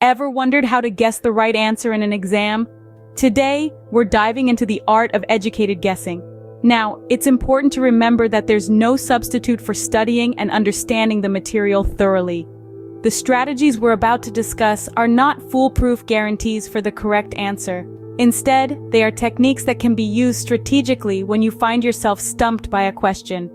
Ever wondered how to guess the right answer in an exam? Today, we're diving into the art of educated guessing. Now, it's important to remember that there's no substitute for studying and understanding the material thoroughly. The strategies we're about to discuss are not foolproof guarantees for the correct answer. Instead, they are techniques that can be used strategically when you find yourself stumped by a question.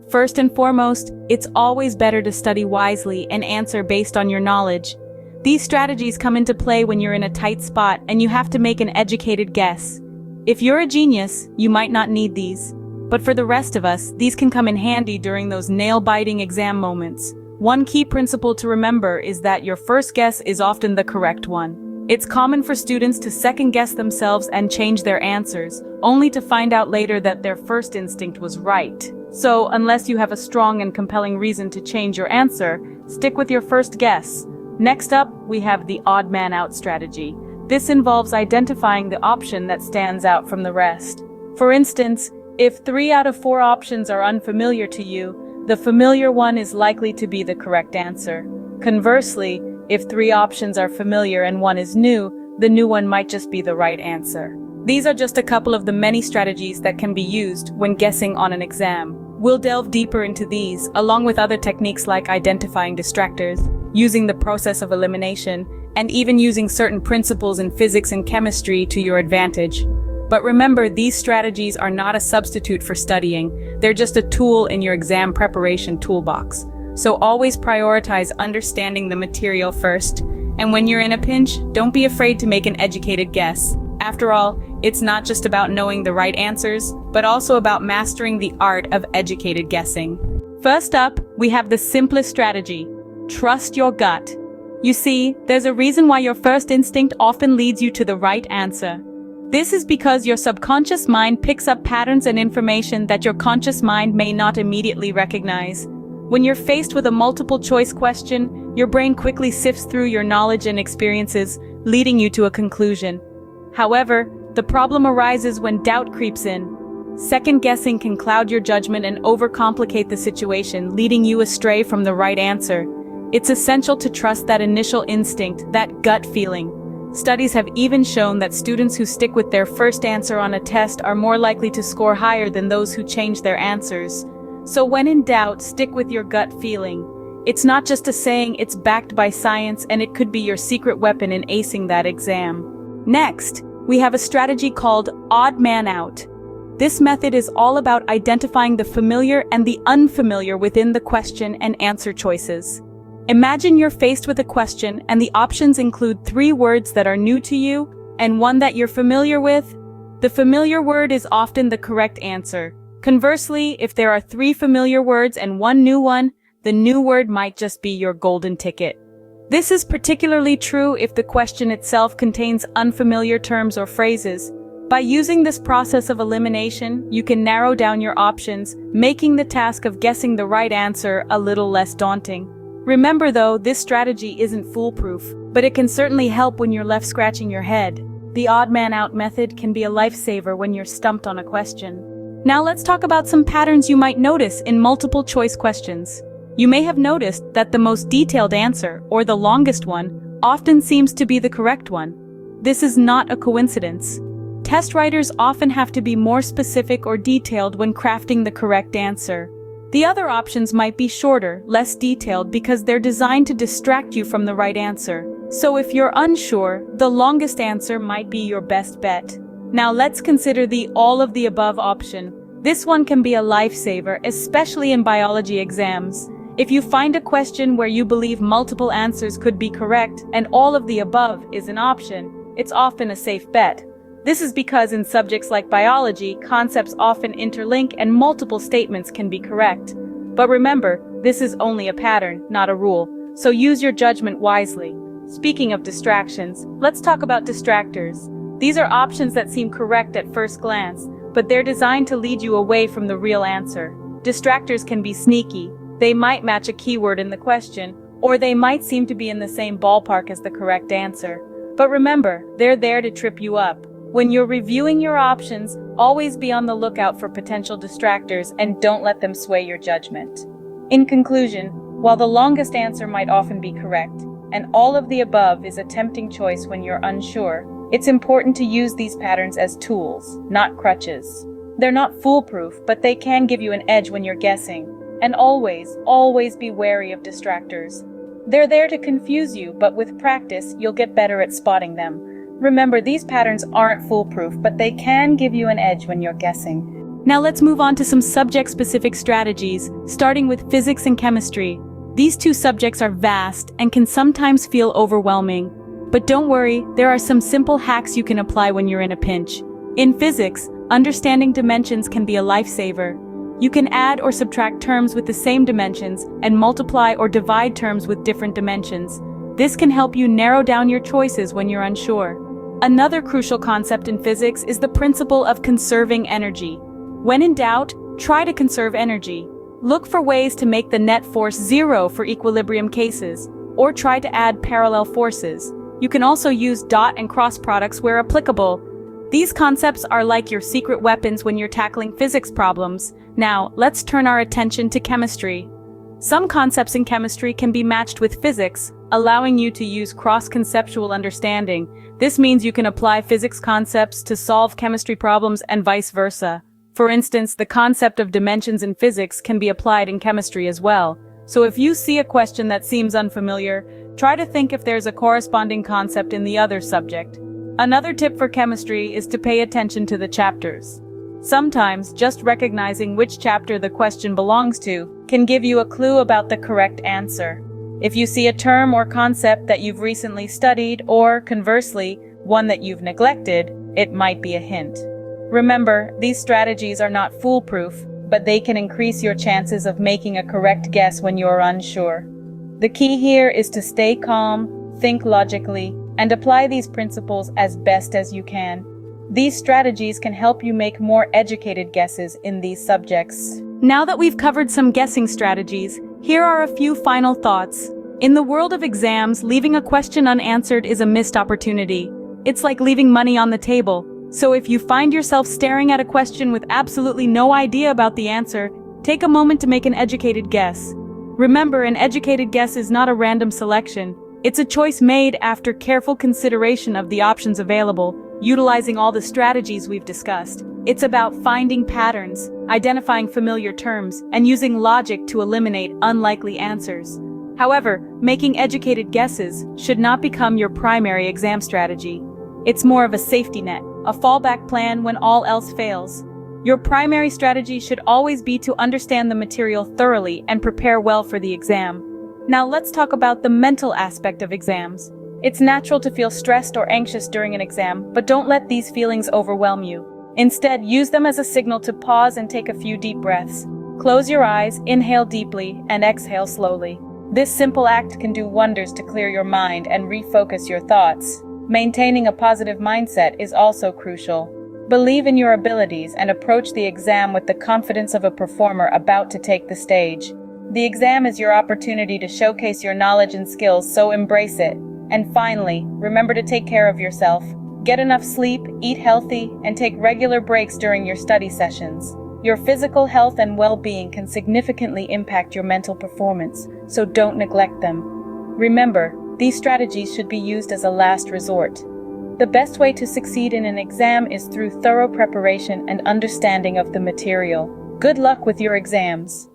First and foremost, it's always better to study wisely and answer based on your knowledge. These strategies come into play when you're in a tight spot and you have to make an educated guess. If you're a genius, you might not need these. But for the rest of us, these can come in handy during those nail-biting exam moments. One key principle to remember is that your first guess is often the correct one. It's common for students to second-guess themselves and change their answers, only to find out later that their first instinct was right. So, unless you have a strong and compelling reason to change your answer, stick with your first guess. Next up, we have the odd man out strategy. This involves identifying the option that stands out from the rest. For instance, if 3 out of 4 options are unfamiliar to you, the familiar one is likely to be the correct answer. Conversely, if 3 options are familiar and 1 is new, the new one might just be the right answer. These are just a couple of the many strategies that can be used when guessing on an exam. We'll delve deeper into these, along with other techniques like identifying distractors, using the process of elimination, and even using certain principles in physics and chemistry to your advantage. But remember, these strategies are not a substitute for studying. They're just a tool in your exam preparation toolbox. So always prioritize understanding the material first. And when you're in a pinch, don't be afraid to make an educated guess. After all, it's not just about knowing the right answers, but also about mastering the art of educated guessing. First up, we have the simplest strategy. Trust your gut. You see, there's a reason why your first instinct often leads you to the right answer. This is because your subconscious mind picks up patterns and information that your conscious mind may not immediately recognize. When you're faced with a multiple-choice question, your brain quickly sifts through your knowledge and experiences, leading you to a conclusion. However, the problem arises when doubt creeps in. Second-guessing can cloud your judgment and overcomplicate the situation, leading you astray from the right answer. It's essential to trust that initial instinct, that gut feeling. Studies have even shown that students who stick with their first answer on a test are more likely to score higher than those who change their answers. So when in doubt, stick with your gut feeling. It's not just a saying, it's backed by science, and it could be your secret weapon in acing that exam. Next, we have a strategy called odd man out. This method is all about identifying the familiar and the unfamiliar within the question and answer choices. Imagine you're faced with a question and the options include 3 words that are new to you and 1 that you're familiar with. The familiar word is often the correct answer. Conversely, if there are 3 familiar words and 1 new one, the new word might just be your golden ticket. This is particularly true if the question itself contains unfamiliar terms or phrases. By using this process of elimination, you can narrow down your options, making the task of guessing the right answer a little less daunting. Remember though, this strategy isn't foolproof, but it can certainly help when you're left scratching your head. The odd man out method can be a lifesaver when you're stumped on a question. Now let's talk about some patterns you might notice in multiple choice questions. You may have noticed that the most detailed answer, or the longest one, often seems to be the correct one. This is not a coincidence. Test writers often have to be more specific or detailed when crafting the correct answer. The other options might be shorter, less detailed because they're designed to distract you from the right answer. So if you're unsure, the longest answer might be your best bet. Now let's consider the all of the above option. This one can be a lifesaver, especially in biology exams. If you find a question where you believe multiple answers could be correct and all of the above is an option, it's often a safe bet. This is because in subjects like biology, concepts often interlink and multiple statements can be correct. But remember, this is only a pattern, not a rule, so use your judgment wisely. Speaking of distractions, let's talk about distractors. These are options that seem correct at first glance, but they're designed to lead you away from the real answer. Distractors can be sneaky. They might match a keyword in the question, or they might seem to be in the same ballpark as the correct answer. But remember, they're there to trip you up. When you're reviewing your options, always be on the lookout for potential distractors and don't let them sway your judgment. In conclusion, while the longest answer might often be correct, and all of the above is a tempting choice when you're unsure. It's important to use these patterns as tools, not crutches. They're not foolproof, but they can give you an edge when you're guessing. And always be wary of distractors. They're there to confuse you, but with practice, you'll get better at spotting them. Remember, these patterns aren't foolproof, but they can give you an edge when you're guessing. Now let's move on to some subject-specific strategies, starting with physics and chemistry. These two subjects are vast and can sometimes feel overwhelming. But don't worry, there are some simple hacks you can apply when you're in a pinch. In physics, understanding dimensions can be a lifesaver. You can add or subtract terms with the same dimensions and multiply or divide terms with different dimensions. This can help you narrow down your choices when you're unsure. Another crucial concept in physics is the principle of conserving energy. When in doubt, try to conserve energy. Look for ways to make the net force zero for equilibrium cases, or try to add parallel forces. You can also use dot and cross products where applicable. These concepts are like your secret weapons when you're tackling physics problems. Now, let's turn our attention to chemistry. Some concepts in chemistry can be matched with physics, allowing you to use cross-conceptual understanding. This means you can apply physics concepts to solve chemistry problems and vice versa. For instance, the concept of dimensions in physics can be applied in chemistry as well. So if you see a question that seems unfamiliar, try to think if there's a corresponding concept in the other subject. Another tip for chemistry is to pay attention to the chapters. Sometimes, just recognizing which chapter the question belongs to can give you a clue about the correct answer. If you see a term or concept that you've recently studied, or conversely, one that you've neglected, it might be a hint. Remember, these strategies are not foolproof, but they can increase your chances of making a correct guess when you're unsure. The key here is to stay calm, think logically, and apply these principles as best as you can. These strategies can help you make more educated guesses in these subjects. Now that we've covered some guessing strategies, here are a few final thoughts. In the world of exams, leaving a question unanswered is a missed opportunity. It's like leaving money on the table. So if you find yourself staring at a question with absolutely no idea about the answer, take a moment to make an educated guess. Remember, an educated guess is not a random selection. It's a choice made after careful consideration of the options available, utilizing all the strategies we've discussed. It's about finding patterns, identifying familiar terms, and using logic to eliminate unlikely answers. However, making educated guesses should not become your primary exam strategy. It's more of a safety net, a fallback plan when all else fails. Your primary strategy should always be to understand the material thoroughly and prepare well for the exam. Now let's talk about the mental aspect of exams. It's natural to feel stressed or anxious during an exam, but don't let these feelings overwhelm you. Instead, use them as a signal to pause and take a few deep breaths. Close your eyes, inhale deeply, and exhale slowly. This simple act can do wonders to clear your mind and refocus your thoughts. Maintaining a positive mindset is also crucial. Believe in your abilities and approach the exam with the confidence of a performer about to take the stage. The exam is your opportunity to showcase your knowledge and skills, so embrace it. And finally, remember to take care of yourself. Get enough sleep, eat healthy, and take regular breaks during your study sessions. Your physical health and well-being can significantly impact your mental performance, so don't neglect them. Remember, these strategies should be used as a last resort. The best way to succeed in an exam is through thorough preparation and understanding of the material. Good luck with your exams.